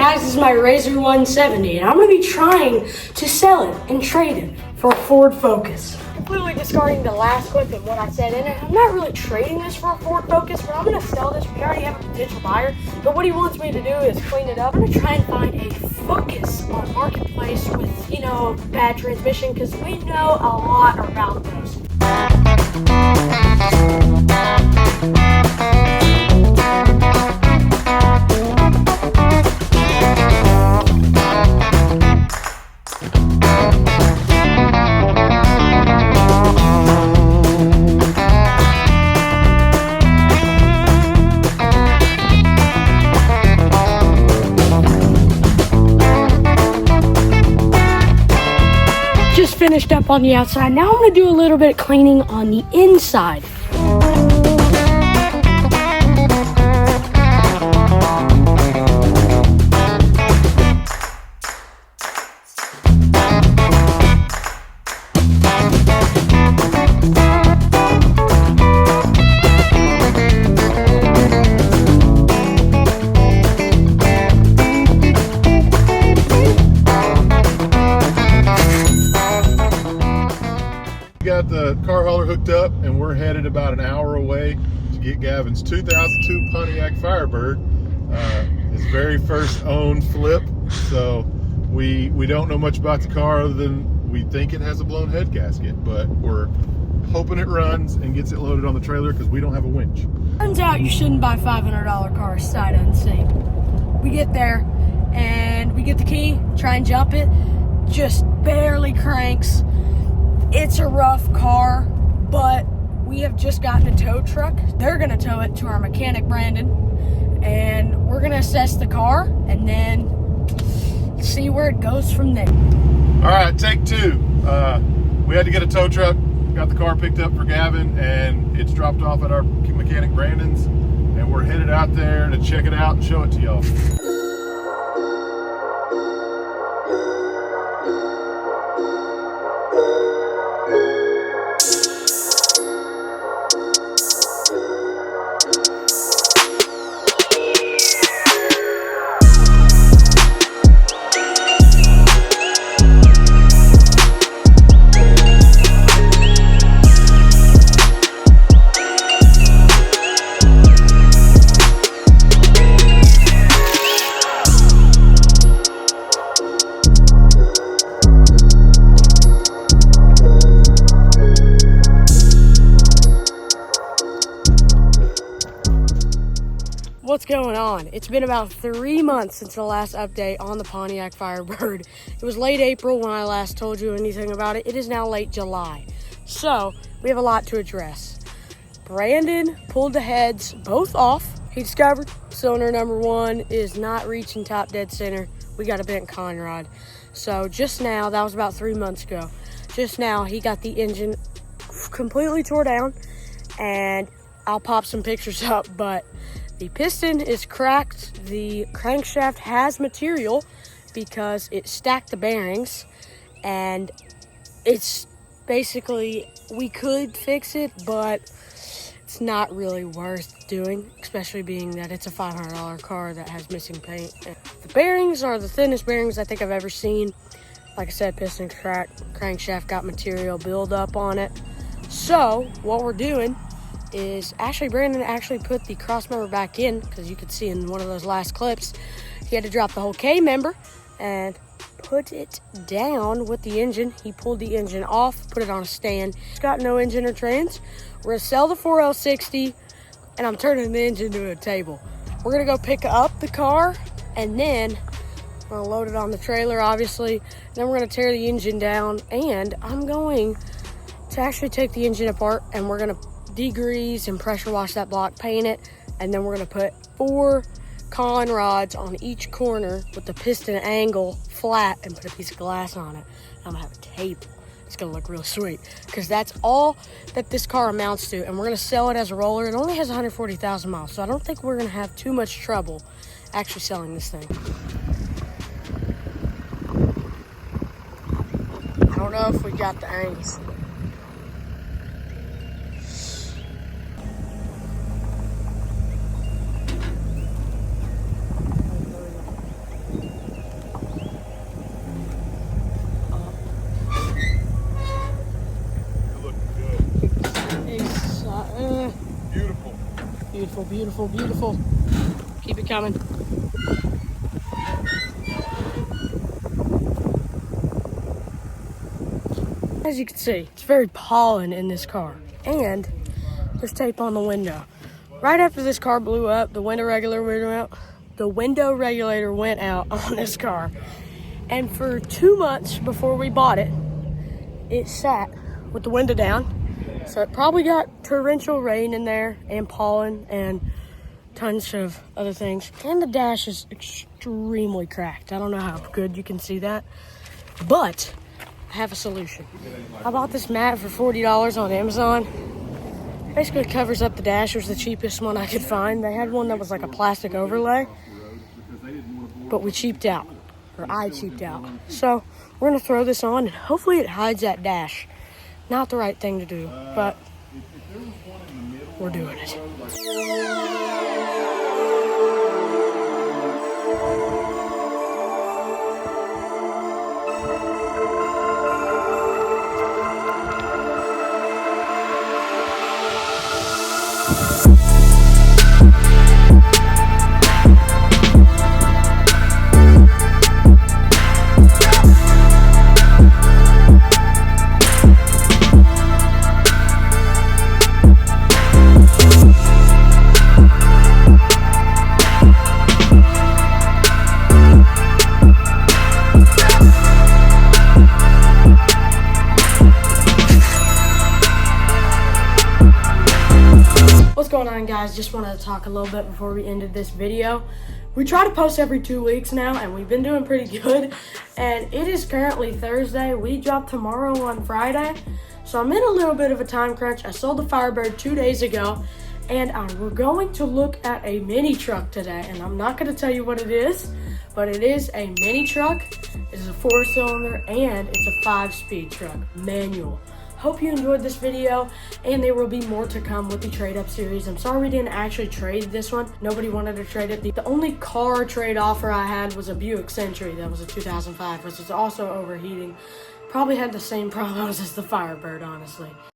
guys, this is my Razor 170 and I'm going to be trying to sell it and trade it for a Ford Focus. Completely discarding the last clip and what I said in it. I'm not really trading this for a Ford Focus, but I'm going to sell this. We already have a potential buyer, but what he wants me to do is clean it up. I'm going to try and find a Focus on Marketplace with, you know, bad transmission, because we know a lot about those. Finished up on the outside. Now I'm going to do a little bit of cleaning on the inside. Got the car hauler hooked up and we're headed about an hour away to get Gavin's 2002 Pontiac Firebird, his very first owned flip. So we don't know much about the car other than we think it has a blown head gasket, but we're hoping it runs and gets it loaded on the trailer because we don't have a winch. Turns out you shouldn't buy $500 cars sight unseen. We get there and we get the key, try and jump it, just barely cranks. It's a rough car, but we have just gotten a tow truck. They're gonna tow it to our mechanic, Brandon, and we're gonna assess the car and then see where it goes from there. All right, take two. We had to get a tow truck, got the car picked up for Gavin, and it's dropped off at our mechanic, Brandon's, and we're headed out there to check it out and show it to y'all. What's going on? It's been about 3 months since the last update on the Pontiac Firebird. It was late April when I last told you anything about it. It is now late July. So we have a lot to address. Brandon pulled the heads both off. He discovered cylinder number 1 is not reaching top dead center. We got a bent con rod. So just now, that was about 3 months ago. Just now he got the engine completely tore down, and I'll pop some pictures up, but the piston is cracked. The crankshaft has material because it stacked the bearings, and it's basically, we could fix it, but it's not really worth doing, especially being that it's a $500 car that has missing paint. The bearings are the thinnest bearings I think I've ever seen. Like I said, piston cracked, crankshaft got material build up on it. So what we're doing is Brandon actually put the cross member back in, because you could see in one of those last clips he had to drop the whole K member and put it down with the engine. He pulled the engine off, put it on a stand. It's got no engine or trans. We're gonna sell the 4L60 and I'm turning the engine to a table. We're gonna go pick up the car and then we're gonna load it on the trailer, obviously. Then we're gonna tear the engine down, and I'm going to actually take the engine apart and we're gonna degrease and pressure wash that block, paint it, and then we're going to put 4 con rods on each corner with the piston angle flat and put a piece of glass on it. I'm going to have a table. It's going to look real sweet because that's all that this car amounts to, and we're going to sell it as a roller. It only has 140,000 miles, so I don't think we're going to have too much trouble actually selling this thing. I don't know if we got the angles. Beautiful, beautiful, beautiful. Keep it coming. As you can see, it's very pollen in this car. And there's tape on the window. Right after this car blew up, the window regulator went out on this car. And for 2 months before we bought it, it sat with the window down. So it probably got torrential rain in there and pollen and tons of other things. And the dash is extremely cracked. I don't know how good you can see that, but I have a solution. I bought this mat for $40 on Amazon. Basically covers up the dash. It was the cheapest one I could find. They had one that was like a plastic overlay, but we cheaped out, or I cheaped out. So we're gonna throw this on and hopefully it hides that dash. Not the right thing to do, but we're doing it. What's going on, guys? Just wanted to talk a little bit before we ended this video. We try to post every 2 weeks now, and we've been doing pretty good. And it is currently Thursday. We drop tomorrow on Friday, so I'm in a little bit of a time crunch. I sold the Firebird 2 days ago, and we're going to look at a mini truck today. And I'm not going to tell you what it is, but it is a mini truck. It is a 4-cylinder, and it's a 5-speed truck, manual. Hope you enjoyed this video, and there will be more to come with the trade up series. I'm sorry we didn't actually trade this one. Nobody wanted to trade it. The only car trade offer I had was a Buick Century that was a 2005, which is also overheating. Probably had the same problems as the Firebird, honestly.